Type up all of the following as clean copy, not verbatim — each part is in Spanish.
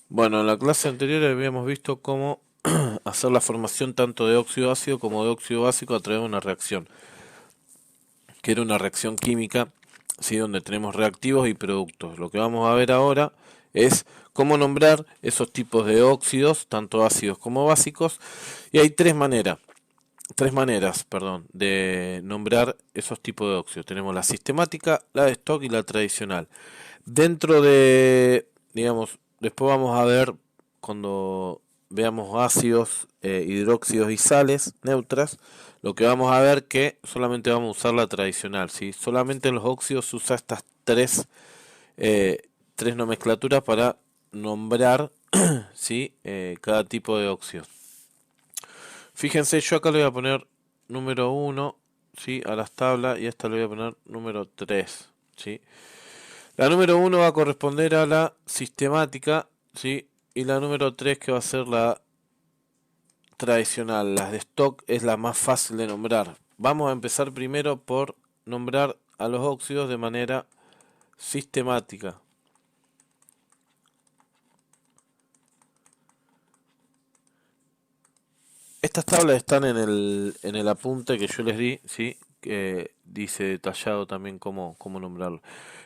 Bueno, en la clase anterior habíamos visto cómo hacer la formación tanto de óxido ácido como de óxido básico a través de una reacción, que era una reacción química, ¿sí? Donde tenemos reactivos y productos. Lo que vamos a ver ahora es cómo nombrar esos tipos de óxidos, tanto ácidos como básicos, y hay tres maneras, perdón, de nombrar esos tipos de óxidos. Tenemos la sistemática, la de stock y la tradicional. Dentro de, digamos, después vamos a ver cuando veamos ácidos, hidróxidos y sales neutras, lo que vamos a ver que solamente vamos a usar la tradicional, ¿sí? Solamente en los óxidos se usa estas tres nomenclaturas para nombrar, ¿sí? Cada tipo de óxido. Fíjense, yo acá le voy a poner número uno, ¿sí? A las tablas y a esta le voy a poner número 3, ¿sí? La número uno va a corresponder a la sistemática, ¿sí? Y la número 3 que va a ser la tradicional. Las de stock es la más fácil de nombrar. Vamos a empezar primero por nombrar a los óxidos de manera sistemática. Estas tablas están en el apunte que yo les di, ¿sí? Que dice detallado también cómo nombrarlo.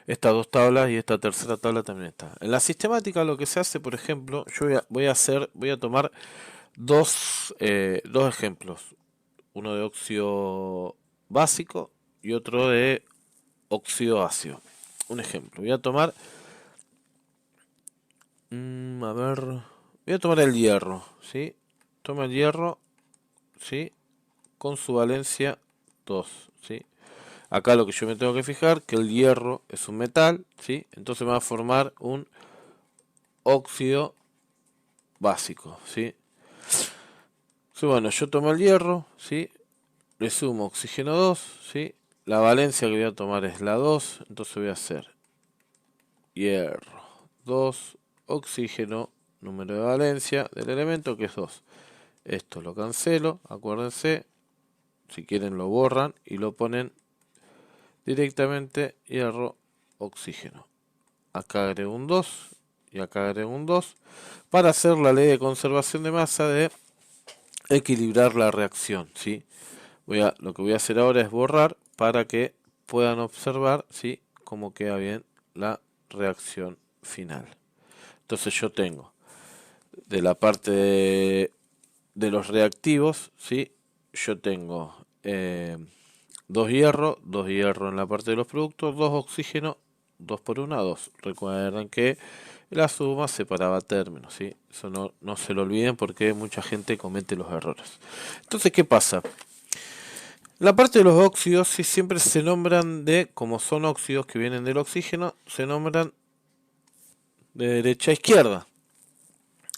Estas dos tablas y esta tercera tabla también está. En la sistemática lo que se hace, por ejemplo, yo voy a tomar dos ejemplos. Uno de óxido básico y otro de óxido ácido. Un ejemplo. Voy a tomar, a ver, voy a tomar el hierro, ¿sí? Toma el hierro, ¿sí? Con su valencia 2, ¿sí? Acá lo que yo me tengo que fijar, que el hierro es un metal, ¿sí? Entonces me va a formar un óxido básico, ¿sí? Sí, bueno, yo tomo el hierro, ¿sí? Le sumo oxígeno 2, ¿sí? La valencia que voy a tomar es la 2, entonces voy a hacer hierro 2, oxígeno, número de valencia del elemento que es 2. Esto lo cancelo, acuérdense, si quieren lo borran y lo ponen directamente hierro, oxígeno. Acá agrego un 2 y acá agrego un 2 para hacer la ley de conservación de masa de equilibrar la reacción, ¿sí? Lo que voy a hacer ahora es borrar para que puedan observar, ¿sí? Cómo queda bien la reacción final. Entonces yo tengo de la parte de los reactivos, ¿sí? Yo tengo dos hierro en la parte de los productos, dos oxígeno, 2 por 1, 2. Recuerden que la suma separaba términos, ¿sí? Eso no se lo olviden porque mucha gente comete los errores. Entonces, ¿qué pasa? La parte de los óxidos, sí, siempre se nombran como son óxidos que vienen del oxígeno, se nombran de derecha a izquierda.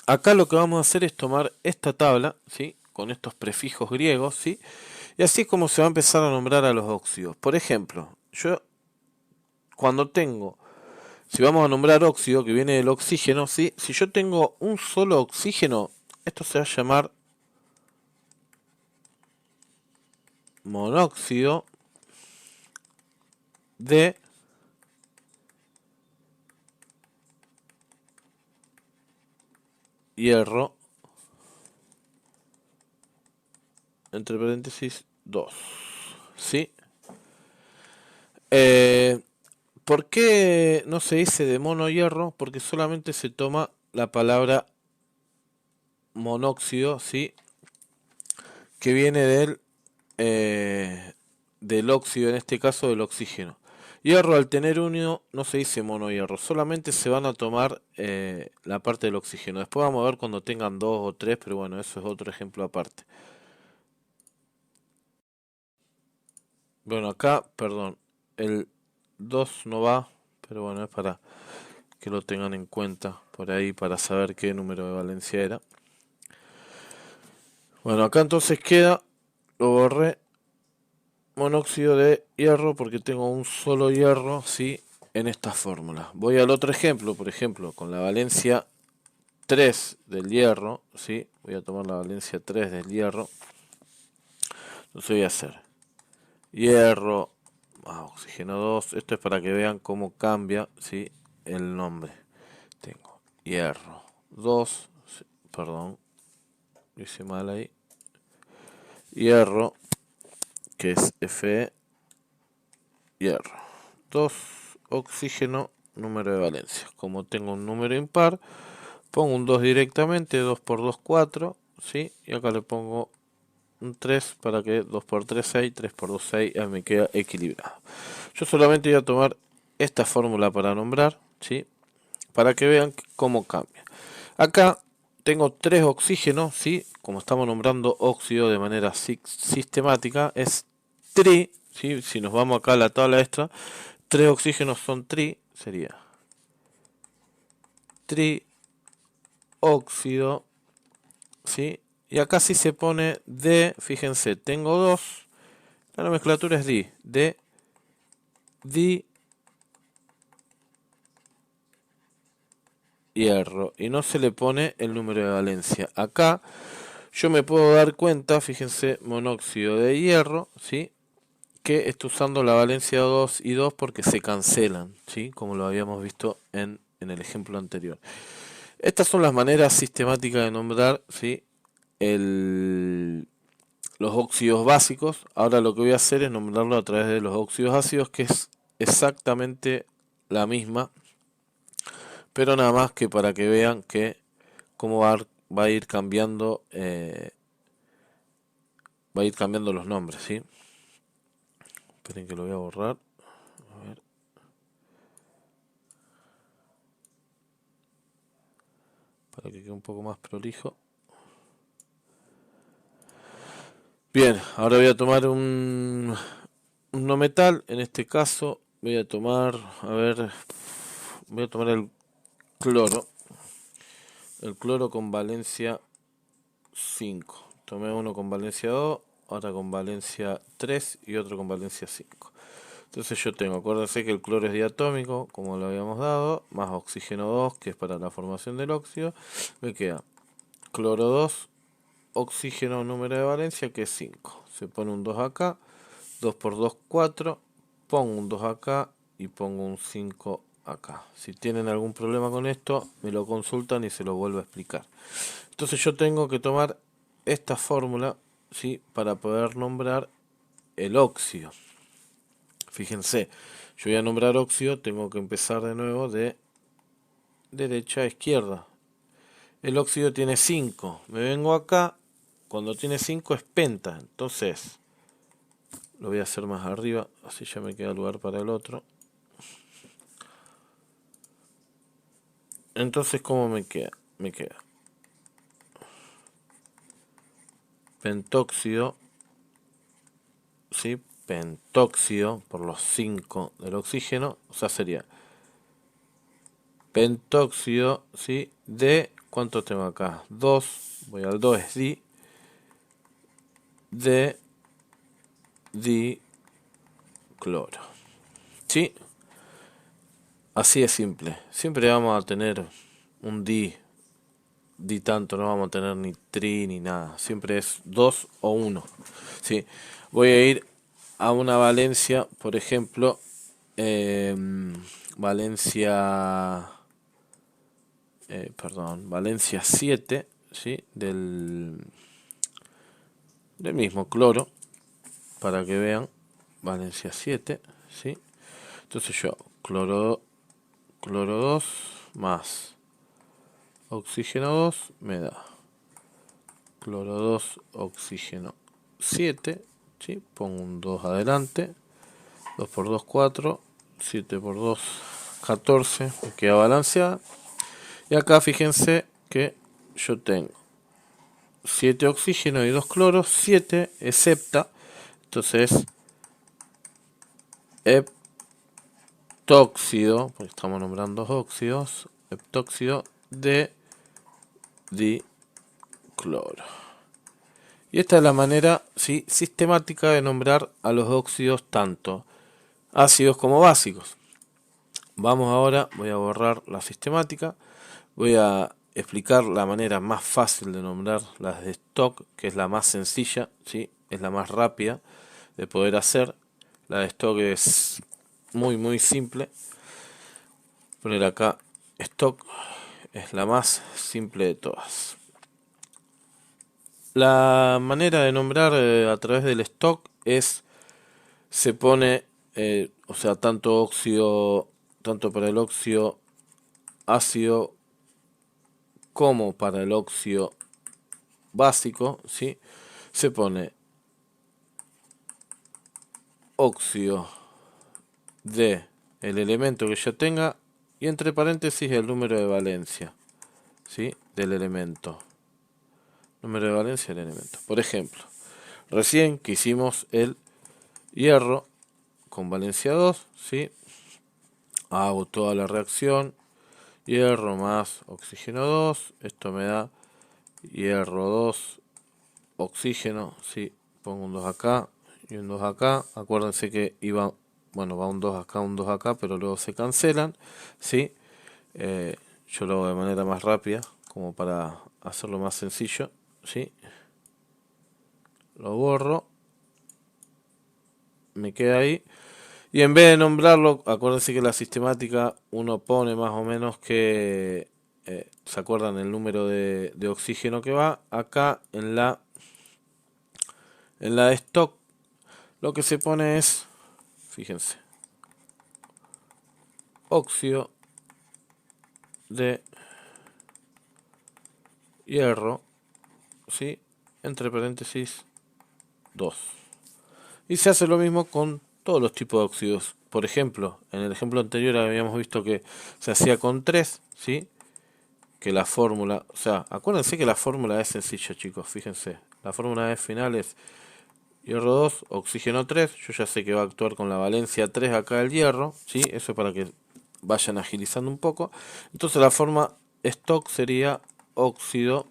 Acá lo que vamos a hacer es tomar esta tabla, ¿sí? Con estos prefijos griegos, ¿sí? Y así es como se va a empezar a nombrar a los óxidos. Por ejemplo, yo cuando tengo, si vamos a nombrar óxido que viene del oxígeno, ¿sí? Si yo tengo un solo oxígeno, esto se va a llamar monóxido de hierro, entre paréntesis 2, ¿sí? Eh, ¿Por qué no se dice de mono hierro? Porque solamente se toma la palabra monóxido, ¿sí? Que viene del óxido, en este caso del oxígeno. Hierro al tener uno no se dice monohierro, solamente se van a tomar la parte del oxígeno. Después vamos a ver cuando tengan dos o tres, pero bueno, eso es otro ejemplo aparte. Bueno, acá, perdón, el 2 no va, pero bueno, es para que lo tengan en cuenta por ahí para saber qué número de valencia era. Bueno, acá entonces queda, lo borré, monóxido de hierro porque tengo un solo hierro, sí, en esta fórmula. Voy al otro ejemplo, por ejemplo, con la valencia 3 del hierro, sí, voy a tomar la valencia 3 del hierro. Entonces voy a hacer hierro más oxígeno 2. Esto es para que vean cómo cambia, sí, el nombre. Tengo hierro 2, perdón, hice mal ahí, hierro, que es Fe, hierro, 2, oxígeno, número de valencia. Como tengo un número impar, pongo un 2 directamente, 2 por 2, 4, ¿sí? Y acá le pongo un 3 para que 2 por 3, 6, 3 por 2, 6, ya me queda equilibrado. Yo solamente voy a tomar esta fórmula para nombrar, ¿sí? Para que vean cómo cambia. Acá tengo 3 oxígenos, ¿sí? Como estamos nombrando óxido de manera sistemática, es tri, ¿sí? Si nos vamos acá a la tabla extra, 3 oxígenos son tri, sería trióxido, ¿sí? Y acá sí se pone D, fíjense, tengo 2, la nomenclatura es di hierro, y no se le pone el número de valencia. Acá yo me puedo dar cuenta, fíjense, monóxido de hierro, ¿sí? Que está usando la valencia 2 y 2 porque se cancelan, ¿sí? Como lo habíamos visto en el ejemplo anterior. Estas son las maneras sistemáticas de nombrar, ¿sí? Los óxidos básicos. Ahora lo que voy a hacer es nombrarlo a través de los óxidos ácidos, que es exactamente la misma, pero nada más que para que vean que cómo va a ir cambiando, va a ir cambiando los nombres, ¿sí? Esperen que lo voy a borrar. A ver. Para que quede un poco más prolijo. Bien, ahora voy a tomar un no metal. En este caso voy a tomar, a ver, voy a tomar el cloro. El cloro con valencia 5. Tomé uno con valencia 2, otra con valencia 3 y otro con valencia 5. Entonces yo tengo, acuérdense que el cloro es diatómico, como lo habíamos dado, más oxígeno 2, que es para la formación del óxido. Me queda cloro 2, oxígeno número de valencia, que es 5. Se pone un 2 acá, 2 por 2, 4. Pongo un 2 acá y pongo un 5 acá. Si tienen algún problema con esto, me lo consultan y se lo vuelvo a explicar. Entonces yo tengo que tomar esta fórmula, ¿sí? Para poder nombrar el óxido. Fíjense, yo voy a nombrar óxido, tengo que empezar de nuevo de derecha a izquierda. El óxido tiene 5. Me vengo acá, cuando tiene 5 es penta. Entonces, lo voy a hacer más arriba, así ya me queda lugar para el otro. Entonces, ¿cómo me queda? Me queda pentóxido, ¿sí? Pentóxido por los 5 del oxígeno, o sea, sería pentóxido, ¿sí? De, ¿cuánto tengo acá? 2, voy al 2, es de dicloro, ¿sí? Así es simple. Siempre vamos a tener un di tanto, no vamos a tener ni tri ni nada. Siempre es 2 o 1, ¿sí? Voy a ir a una valencia, por ejemplo, valencia, valencia 7, ¿sí? Del mismo cloro, para que vean, valencia 7, ¿sí? Entonces yo, cloro 2 más oxígeno 2 me da cloro 2, oxígeno 7, ¿sí? Pongo un 2 adelante, 2 por 2, 4, 7 por 2, 14, me queda balanceada. Y acá fíjense que yo tengo 7 oxígenos y 2 cloros, 7 es septa, entonces heptóxido, porque estamos nombrando óxidos, heptóxido de dicloro. Y esta es la manera, ¿sí? Sistemática de nombrar a los óxidos tanto ácidos como básicos. Vamos ahora, voy a borrar la sistemática, voy a explicar la manera más fácil de nombrar las de stock, que es la más sencilla, ¿sí? Es la más rápida de poder hacer. La de stock es muy simple. Poner acá stock es la más simple de todas. La manera de nombrar a través del stock es, se pone, o sea, tanto para el óxido ácido como para el óxido básico, ¿sí? Se pone óxido de el elemento que ya tenga y entre paréntesis el número de valencia, ¿sí? Del elemento. Número de valencia del elemento. Por ejemplo, recién que hicimos el hierro con valencia 2, ¿sí? Hago toda la reacción, hierro más oxígeno 2, esto me da hierro 2, oxígeno, ¿sí? Pongo un 2 acá y un 2 acá, acuérdense que iba, bueno, va un 2 acá, un 2 acá, pero luego se cancelan, ¿sí? Yo lo hago de manera más rápida, como para hacerlo más sencillo, ¿sí? Lo borro, me queda ahí. Y en vez de nombrarlo, acuérdense que la sistemática uno pone más o menos que, ¿se acuerdan el número de oxígeno que va? Acá en la de stock lo que se pone es, fíjense, óxido de hierro, ¿sí? Entre paréntesis 2. Y se hace lo mismo con todos los tipos de óxidos. Por ejemplo, en el ejemplo anterior habíamos visto que se hacía con 3, ¿sí? Que la fórmula, o sea, acuérdense que la fórmula es sencilla, chicos, fíjense. La fórmula de final es hierro 2, oxígeno 3. Yo ya sé que va a actuar con la valencia 3 acá el hierro, ¿sí? Eso para que vayan agilizando un poco. Entonces la forma stock sería óxido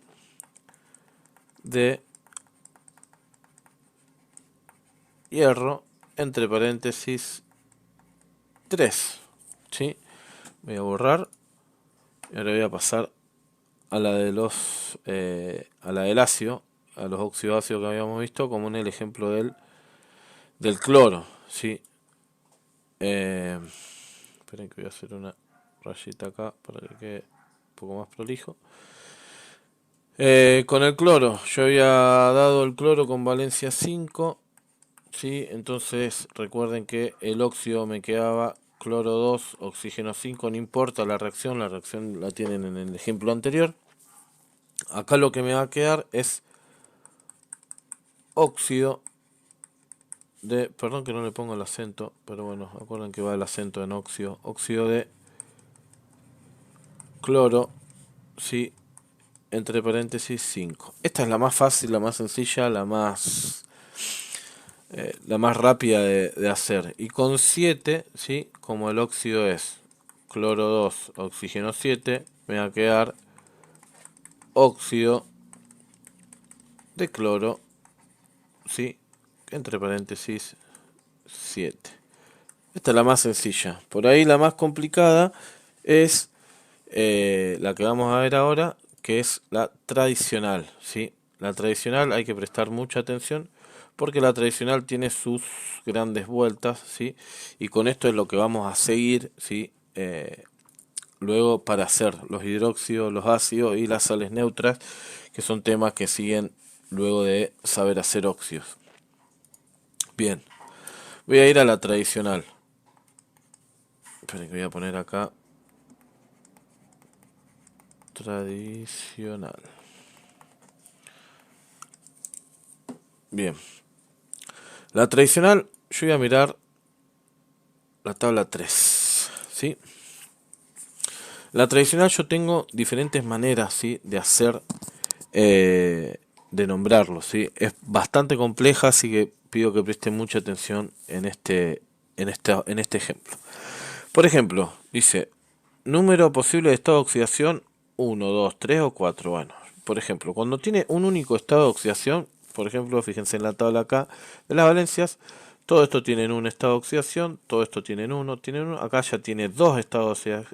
de hierro, entre paréntesis 3, ¿sí? Voy a borrar y ahora voy a pasar a la de a la del ácido, a los óxidos ácidos que habíamos visto, como en el ejemplo del cloro, ¿sí? Esperen que voy a hacer una rayita acá para que quede un poco más prolijo. Con el cloro, yo había dado el cloro con valencia 5, ¿sí? Entonces recuerden que el óxido me quedaba cloro 2, oxígeno 5, no importa la reacción la tienen en el ejemplo anterior. Acá lo que me va a quedar es óxido de, perdón que no le pongo el acento, pero bueno, acuerden que va el acento en óxido, óxido de cloro, sí, entre paréntesis 5. Esta es la más fácil, la más sencilla, la más rápida de hacer. Y con 7, ¿sí? Como el óxido es cloro 2, oxígeno 7, me va a quedar óxido de cloro, ¿sí? Entre paréntesis 7. Esta es la más sencilla. Por ahí la más complicada es la que vamos a ver ahora, que es la tradicional, ¿sí? La tradicional hay que prestar mucha atención porque la tradicional tiene sus grandes vueltas, ¿sí? Y con esto es lo que vamos a seguir, ¿sí? Luego para hacer los hidróxidos, los ácidos y las sales neutras, que son temas que siguen luego de saber hacer óxidos. Bien, voy a ir a la tradicional. Esperen que voy a poner acá tradicional. Bien. La tradicional, yo voy a mirar la tabla 3, ¿sí? La tradicional yo tengo diferentes maneras, ¿sí? De hacer, de nombrarlo, ¿sí? Es bastante compleja, así que pido que presten mucha atención en este ejemplo. Por ejemplo, dice, número posible de estado de oxidación, 1, 2, 3 o 4. Bueno, por ejemplo, cuando tiene un único estado de oxidación, por ejemplo, fíjense en la tabla acá de las valencias, todo esto tiene un estado de oxidación, todo esto tiene uno, acá ya tiene dos estados de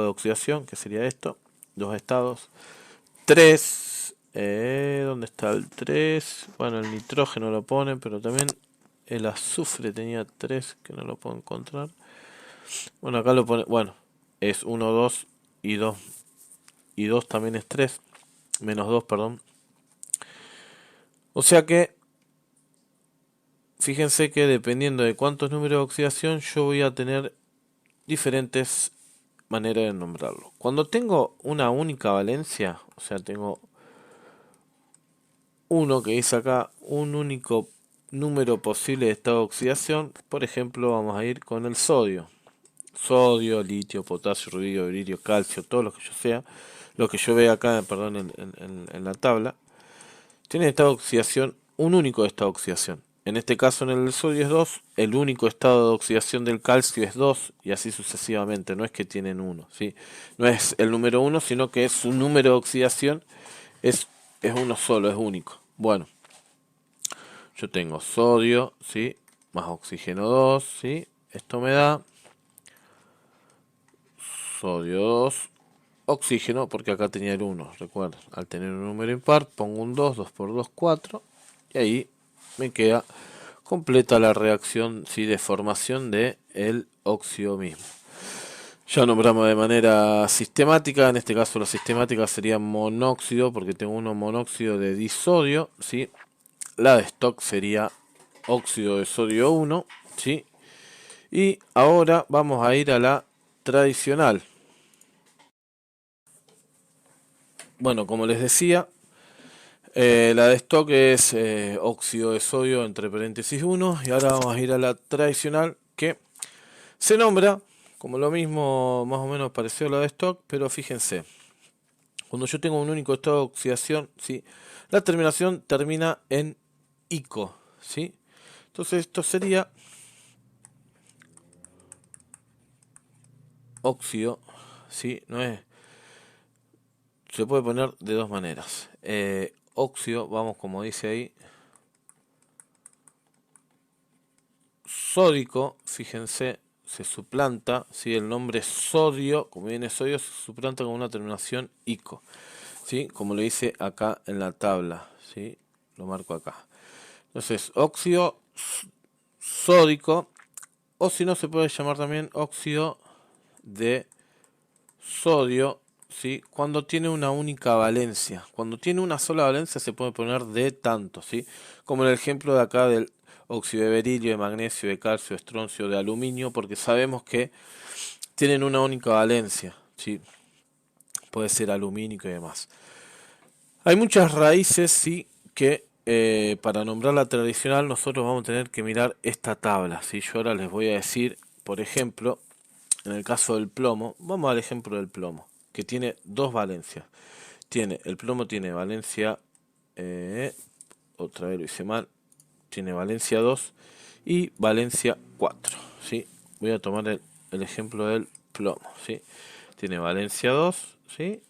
oxidación, que sería esto, dos estados, 3, ¿dónde está el 3? Bueno, el nitrógeno lo pone, pero también el azufre tenía 3, que no lo puedo encontrar. Bueno, acá lo pone, bueno, es 1, 2 y 2 y 2 también es 3, menos 2, perdón. O sea que, fíjense que dependiendo de cuántos números de oxidación, yo voy a tener diferentes maneras de nombrarlo. Cuando tengo una única valencia, o sea, tengo uno que dice acá, un único número posible de estado de oxidación, por ejemplo, vamos a ir con el sodio. Sodio, litio, potasio, rubidio, beririo, calcio, todo lo que yo sea, lo que yo vea acá, perdón, en la tabla, tiene estado de oxidación, un único estado de oxidación. En este caso en el sodio es 2, el único estado de oxidación del calcio es 2 y así sucesivamente, no es que tienen uno, ¿sí? No es el número 1, sino que es su número de oxidación, es, es uno solo, es único. Bueno, yo tengo sodio, ¿sí? Más oxígeno 2, ¿sí? Esto me da sodio 2, oxígeno, porque acá tenía el 1, recuerden, al tener un número impar pongo un 2, 2 por 2, 4, y ahí me queda completa la reacción, ¿sí? De formación de el óxido mismo. Ya nombramos de manera sistemática, en este caso la sistemática sería monóxido, porque tengo uno monóxido de disodio, ¿sí? La de stock sería óxido de sodio 1, ¿sí? Y ahora vamos a ir a la tradicional. Bueno, como les decía, la de stock es óxido de sodio entre paréntesis 1 y ahora vamos a ir a la tradicional que se nombra como lo mismo, más o menos parecido a la de stock, pero fíjense, cuando yo tengo un único estado de oxidación, ¿sí? La terminación termina en ico, ¿sí? Entonces esto sería óxido, ¿sí? No es, se puede poner de dos maneras. Óxido, vamos como dice ahí, sódico, fíjense, se suplanta, ¿sí? El nombre sodio, como viene sodio, se suplanta con una terminación ico, ¿sí? Como lo dice acá en la tabla, ¿sí? Lo marco acá. Entonces, óxido sódico, o si no se puede llamar también óxido de sodio, ¿sí? Cuando tiene una única valencia. Cuando tiene una sola valencia se puede poner de tanto, ¿sí? Como en el ejemplo de acá del óxido de berilio, de magnesio, de calcio, de estroncio, de aluminio, porque sabemos que tienen una única valencia, ¿sí? Puede ser alumínico y demás. Hay muchas raíces, sí, que para nombrar la tradicional nosotros vamos a tener que mirar esta tabla, ¿sí? Yo ahora les voy a decir, por ejemplo, en el caso del plomo, vamos al ejemplo del plomo, que tiene dos valencias. El plomo tiene valencia, otra vez lo hice mal, tiene valencia 2 y valencia 4, ¿sí? Voy a tomar el ejemplo del plomo, ¿sí? Tiene valencia 2, ¿sí?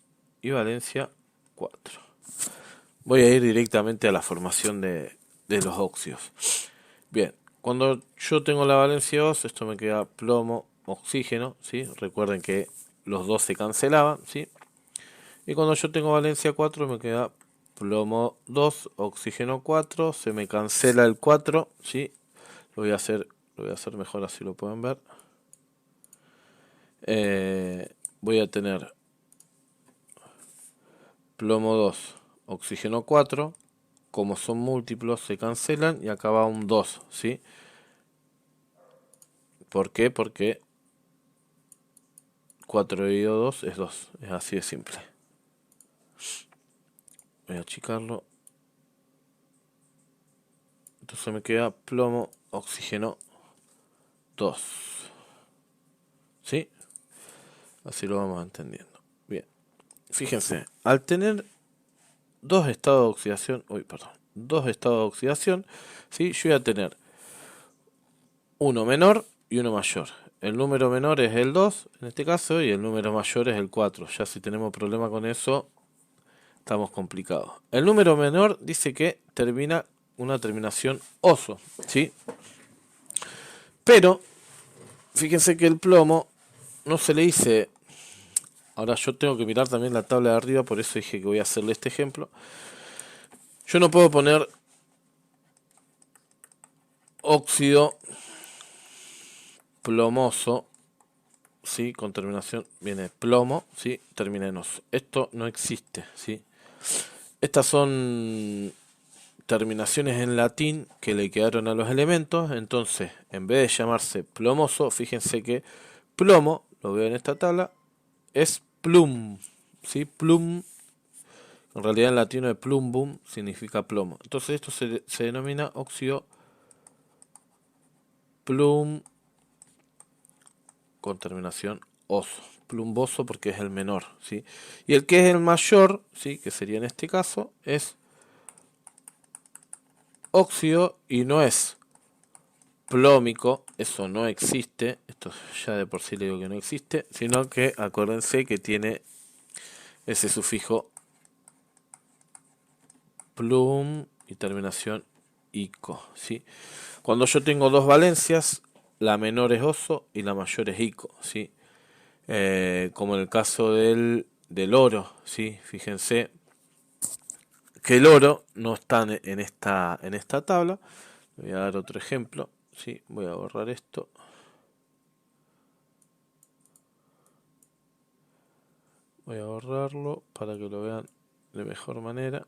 Y valencia 4. Voy a ir directamente a la formación de los óxidos. Bien, cuando yo tengo la valencia 2, esto me queda plomo, oxígeno, ¿sí? Recuerden que los dos se cancelaban, ¿sí? Y cuando yo tengo valencia 4 me queda plomo 2, oxígeno 4, se me cancela el 4, ¿sí? Lo voy a hacer mejor así lo pueden ver. Voy a tener plomo 2, oxígeno 4, como son múltiplos se cancelan y acá va un 2, ¿sí? ¿Por qué? Porque 4 dividido 2 es 2, es así de simple. Voy a achicarlo. Entonces me queda plomo, oxígeno 2. ¿Sí? Así lo vamos entendiendo. Bien. Fíjense, al tener dos estados de oxidación, dos estados de oxidación, ¿sí? Yo voy a tener uno menor y uno mayor. El número menor es el 2, en este caso, y el número mayor es el 4. Ya si tenemos problema con eso, estamos complicados. El número menor dice que termina una terminación oso, ¿sí? Pero, fíjense que el plomo no se le dice. Ahora yo tengo que mirar también la tabla de arriba, por eso dije que voy a hacerle este ejemplo. Yo no puedo poner óxido plomoso, ¿sí? Con terminación viene plomo, ¿sí? Termina en oso. Esto no existe, ¿sí? Estas son terminaciones en latín que le quedaron a los elementos, entonces en vez de llamarse plomoso, fíjense que plomo, lo veo en esta tabla, es plum, ¿sí? Plum, en realidad en latino de plumbum significa plomo. Entonces esto se denomina óxido plum con terminación oso, plumboso porque es el menor, ¿sí? Y el que es el mayor, ¿sí? Que sería en este caso, es óxido y no es plómico, eso no existe, esto ya de por sí le digo que no existe, sino que acuérdense que tiene ese sufijo plum y terminación ico, ¿sí? Cuando yo tengo dos valencias, la menor es oso y la mayor es ico, ¿sí? Como en el caso del oro, ¿sí? Fíjense que el oro no está en esta tabla. Voy a dar otro ejemplo, ¿sí? Voy a borrar esto. Voy a borrarlo para que lo vean de mejor manera.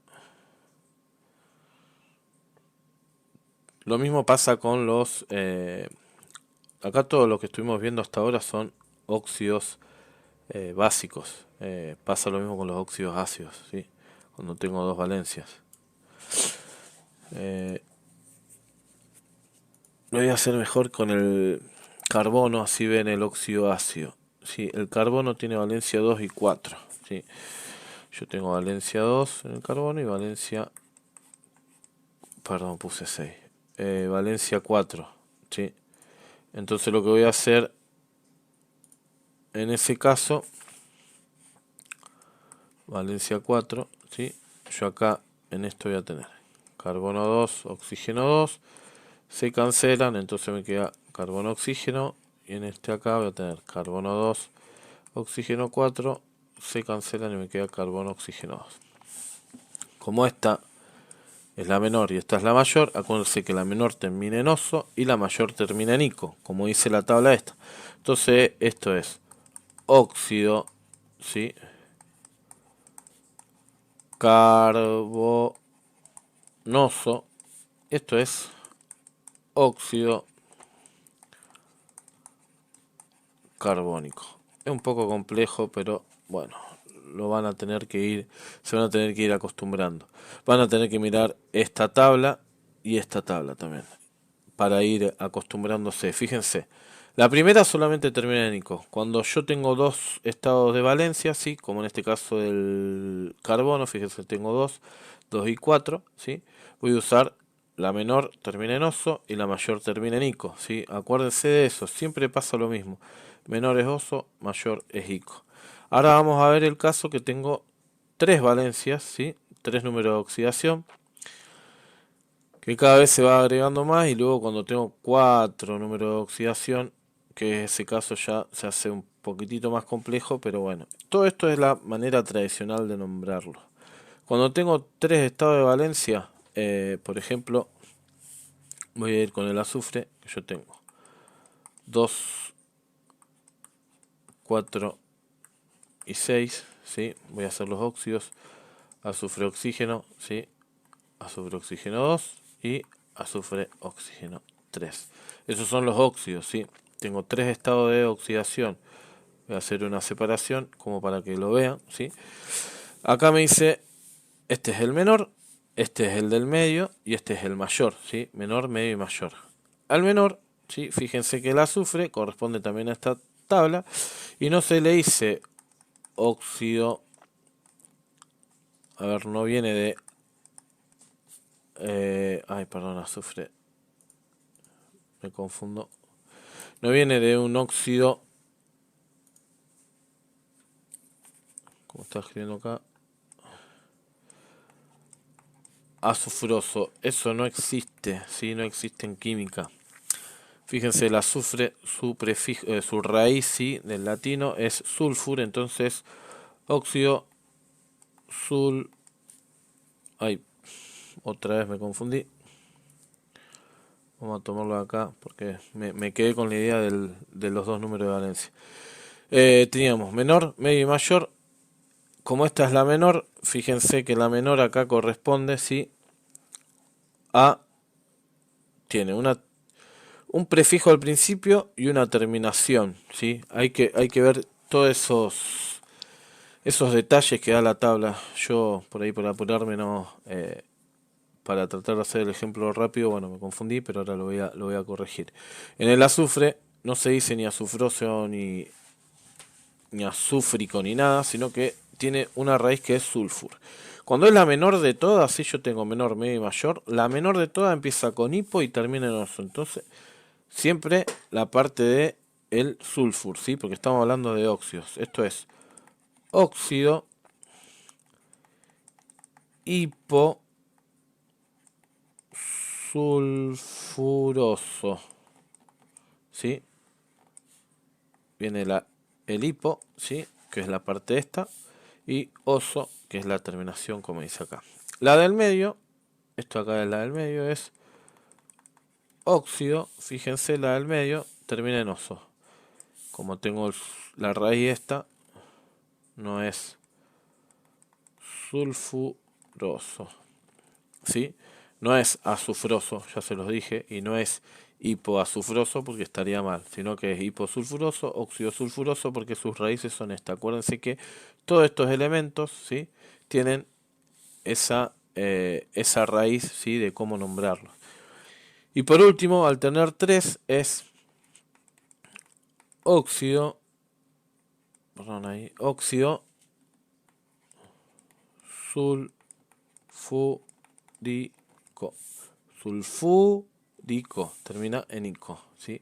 Lo mismo pasa con los... acá todo lo que estuvimos viendo hasta ahora son óxidos básicos. Pasa lo mismo con los óxidos ácidos, ¿sí? Cuando tengo dos valencias. Lo voy a hacer mejor con el carbono, así ven el óxido ácido. ¿Sí? El carbono tiene valencia 2 y 4. ¿Sí? Yo tengo valencia 2 en el carbono y valencia... Perdón, puse 6. Valencia 4. ¿Sí? Entonces lo que voy a hacer en ese caso, valencia 4, ¿sí? Yo acá en esto voy a tener carbono 2, oxígeno 2, se cancelan, entonces me queda carbono oxígeno, y en este acá voy a tener carbono 2, oxígeno 4, se cancelan y me queda carbono oxígeno 2. Como esta es la menor y esta es la mayor, acuérdense que la menor termina en oso y la mayor termina en ico, como dice la tabla esta. Entonces esto es óxido, ¿sí? Carbonoso, esto es óxido carbónico. Es un poco complejo, pero bueno, lo van a tener que ir, se van a tener que ir acostumbrando. Van a tener que mirar esta tabla y esta tabla también, para ir acostumbrándose. Fíjense, la primera solamente termina en ico. Cuando yo tengo dos estados de valencia, ¿sí? Como en este caso del carbono, fíjense, tengo 2 y 4, ¿sí? Voy a usar la menor termina en oso y la mayor termina en ico, ¿sí? Acuérdense de eso, siempre pasa lo mismo. Menor es oso, mayor es ico. Ahora vamos a ver el caso que tengo tres valencias, ¿sí? Tres números de oxidación, que cada vez se va agregando más, y luego cuando tengo cuatro números de oxidación, que ese caso ya se hace un poquitito más complejo, pero bueno, todo esto es la manera tradicional de nombrarlo. Cuando tengo tres estados de valencia, por ejemplo, voy a ir con el azufre, que yo tengo 2, 4 y 6, ¿sí? Voy a hacer los óxidos, azufre oxígeno, ¿sí? Azufre oxígeno 2 y azufre oxígeno 3. Esos son los óxidos, ¿sí? Tengo tres estados de oxidación. Voy a hacer una separación como para que lo vean, ¿sí? Acá me dice, este es el menor, este es el del medio y este es el mayor, ¿sí? Menor, medio y mayor. Al menor, ¿sí? Fíjense que el azufre corresponde también a esta tabla y no se le dice óxido, a ver, no viene de... ay, perdón, azufre, me confundo. No viene de un óxido, como está escribiendo acá, azufroso. Eso no existe, ¿sí? No existe en química. Fíjense, el azufre, su prefijo, su raíz, ¿sí? Del latino es sulfur, entonces óxido sul... Ay, otra vez me confundí. Vamos a tomarlo acá porque me quedé con la idea de los dos números de valencia. Teníamos menor, medio y mayor. Como esta es la menor, fíjense que la menor acá corresponde, ¿sí? A, tiene un prefijo al principio y una terminación, ¿sí? Hay que ver todos esos detalles que da la tabla. Yo, por ahí, por apurarme, no... para tratar de hacer el ejemplo rápido, bueno, me confundí, pero ahora lo voy a corregir. En el azufre no se dice ni azufroso ni azúfrico ni nada, sino que tiene una raíz que es sulfur. Cuando es la menor de todas, si yo tengo menor, medio y mayor, la menor de todas empieza con hipo y termina en oso. Entonces, siempre la parte de el sulfur, ¿sí? Porque estamos hablando de óxidos. Esto es óxido hiposulfuroso, ¿sí? Viene el hipo, ¿sí? Que es la parte esta, y oso, que es la terminación, como dice acá. La del medio, esto acá es la del medio, es óxido, fíjense, la del medio termina en oso. Como tengo la raíz esta, no es sulfuroso, ¿sí? No es azufroso, ya se los dije, y no es hipoazufroso porque estaría mal, sino que es hiposulfuroso, óxido sulfuroso porque sus raíces son estas. Acuérdense que todos estos elementos, ¿sí? Tienen esa raíz, ¿sí? De cómo nombrarlos. Y por último, al tener tres, es óxido, perdón ahí, óxido sulfúrico. Sulfúrico, termina en ico, ¿sí?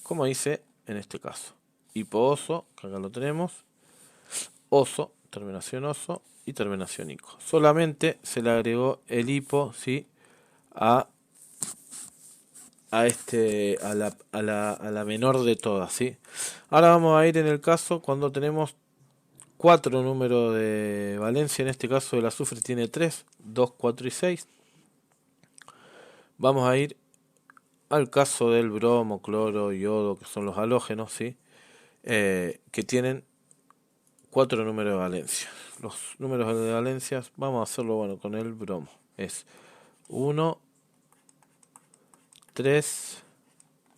Como dice en este caso. Hipooso, que acá lo tenemos. Oso, terminación oso y terminación ico. Solamente se le agregó el hipo, ¿sí? A a la menor de todas, ¿sí? Ahora vamos a ir en el caso cuando tenemos cuatro números de valencia. En este caso el azufre tiene 3, 2, 4 y 6. Vamos a ir al caso del bromo, cloro, yodo, que son los halógenos, ¿sí? Que tienen cuatro números de valencia. Los números de valencia, vamos a hacerlo bueno con el bromo. Es 1, 3,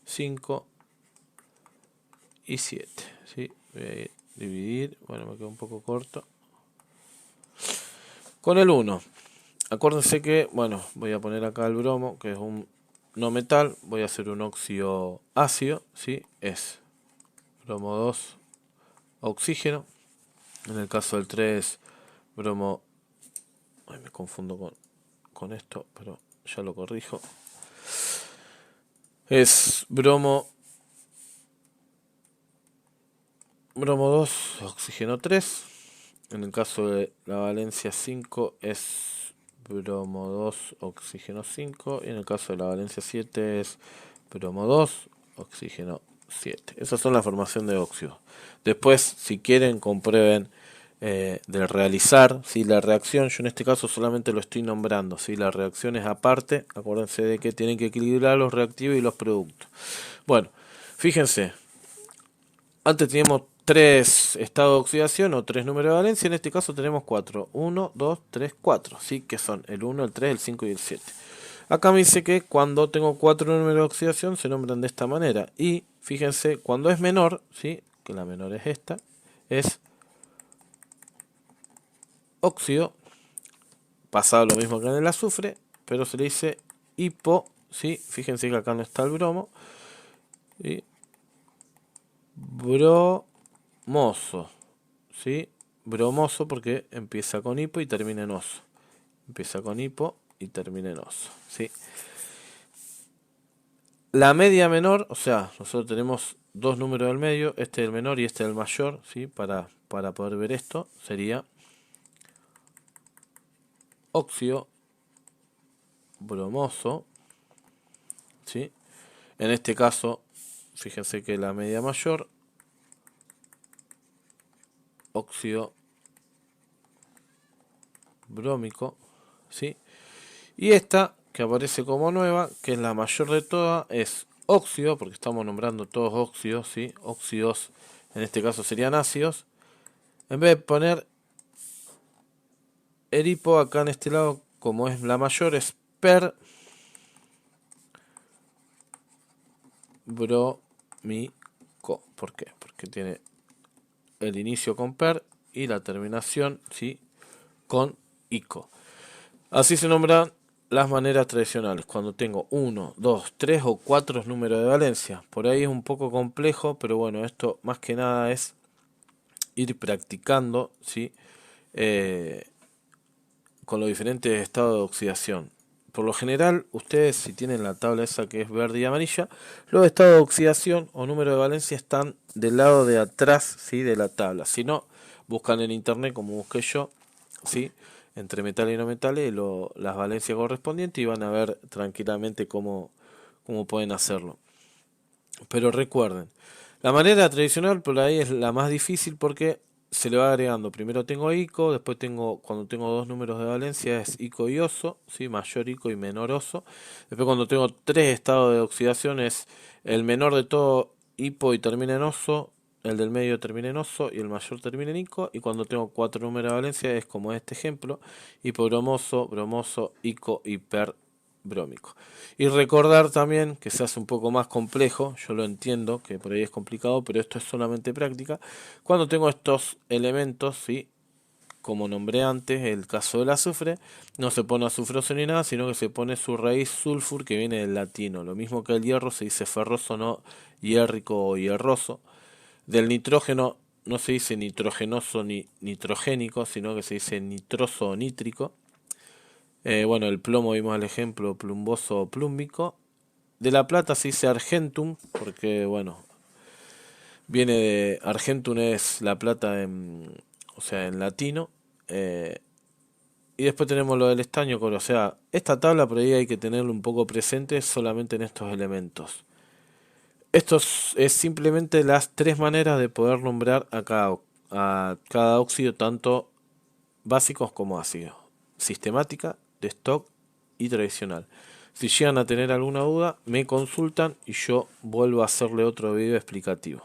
5 y 7, ¿sí? Voy a dividir, bueno, me quedó un poco corto. Con el 1, acuérdense que, bueno, voy a poner acá el bromo, que es un no metal, voy a hacer un óxido ácido, ¿sí? Es bromo 2, oxígeno. En el caso del 3, bromo... Ay, me confundo con esto, pero ya lo corrijo. Es bromo 2, oxígeno 3. En el caso de la valencia 5 es bromo 2, oxígeno 5. Y en el caso de la valencia 7 es bromo 2, oxígeno 7. Esas son la formación de óxidos. Después, si quieren, comprueben de realizar, ¿sí? La reacción. Yo en este caso solamente lo estoy nombrando, ¿sí? La reacción es aparte. Acuérdense de que tienen que equilibrar los reactivos y los productos. Bueno, fíjense. Antes teníamos 3 estados de oxidación o 3 números de valencia. En este caso tenemos 4. 1, 2, 3, 4. ¿Sí? Que son el 1, el 3, el 5 y el 7. Acá me dice que cuando tengo 4 números de oxidación se nombran de esta manera. Y fíjense, cuando es menor, ¿sí? Que la menor es esta, es óxido. Pasado lo mismo que en el azufre, pero se le dice hipo, ¿sí? Fíjense que acá no está el bromo. Y bromoso, ¿sí? Bromoso porque empieza con hipo y termina en oso. Empieza con hipo y termina en oso, ¿sí? La media menor, o sea, nosotros tenemos dos números del medio, este del menor y este del mayor, ¿sí? Para poder ver esto, sería óxido bromoso, ¿sí? En este caso, fíjense que la media mayor, óxido brómico, ¿sí? Y esta, que aparece como nueva, que es la mayor de todas, es óxido, porque estamos nombrando todos óxidos, ¿sí? Óxidos en este caso serían ácidos, en vez de poner el hipo acá en este lado, como es la mayor, es per brómico. ¿Por qué? Porque tiene el inicio con per y la terminación, ¿sí?, con ico. Así se nombran las maneras tradicionales, cuando tengo 1, 2, 3 o 4 números de valencia. Por ahí es un poco complejo, pero bueno, esto más que nada es ir practicando, ¿sí?, Eh, con los diferentes estados de oxidación. Por lo general, ustedes si tienen la tabla esa que es verde y amarilla, los estados de oxidación o número de valencia están del lado de atrás, ¿sí?, de la tabla. Si no, buscan en internet como busqué yo, ¿sí?, entre metales y no metales, las valencias correspondientes y van a ver tranquilamente cómo pueden hacerlo. Pero recuerden, la manera tradicional por ahí es la más difícil porque se le va agregando. Primero tengo ICO, después tengo, cuando tengo dos números de valencia es ICO y oso, ¿sí?, mayor ICO y menor oso. Después cuando tengo tres estados de oxidación es el menor de todo hipo y termina en oso, el del medio termina en oso y el mayor termina en ICO. Y cuando tengo cuatro números de valencia es como este ejemplo, hipobromoso, bromoso, ICO y brómico. Y recordar también que se hace un poco más complejo, yo lo entiendo, que por ahí es complicado, pero esto es solamente práctica. Cuando tengo estos elementos, ¿sí?, como nombré antes, el caso del azufre, no se pone azufroso ni nada, sino que se pone su raíz sulfur que viene del latino. Lo mismo que el hierro se dice ferroso, no hierrico o hierroso. Del nitrógeno no se dice nitrogenoso ni nitrogénico, sino que se dice nitroso o nítrico. Bueno, el plomo vimos el ejemplo plumboso o plúmbico. De la plata se dice argentum, porque bueno, viene de argentum es la plata o sea, en latino. Y después tenemos lo del estaño, o sea, esta tabla por ahí hay que tenerlo un poco presente solamente en estos elementos. Esto es simplemente las tres maneras de poder nombrar a cada óxido, tanto básicos como ácidos. Sistemática, de stock y tradicional. Si llegan a tener alguna duda, me consultan y yo vuelvo a hacerle otro video explicativo.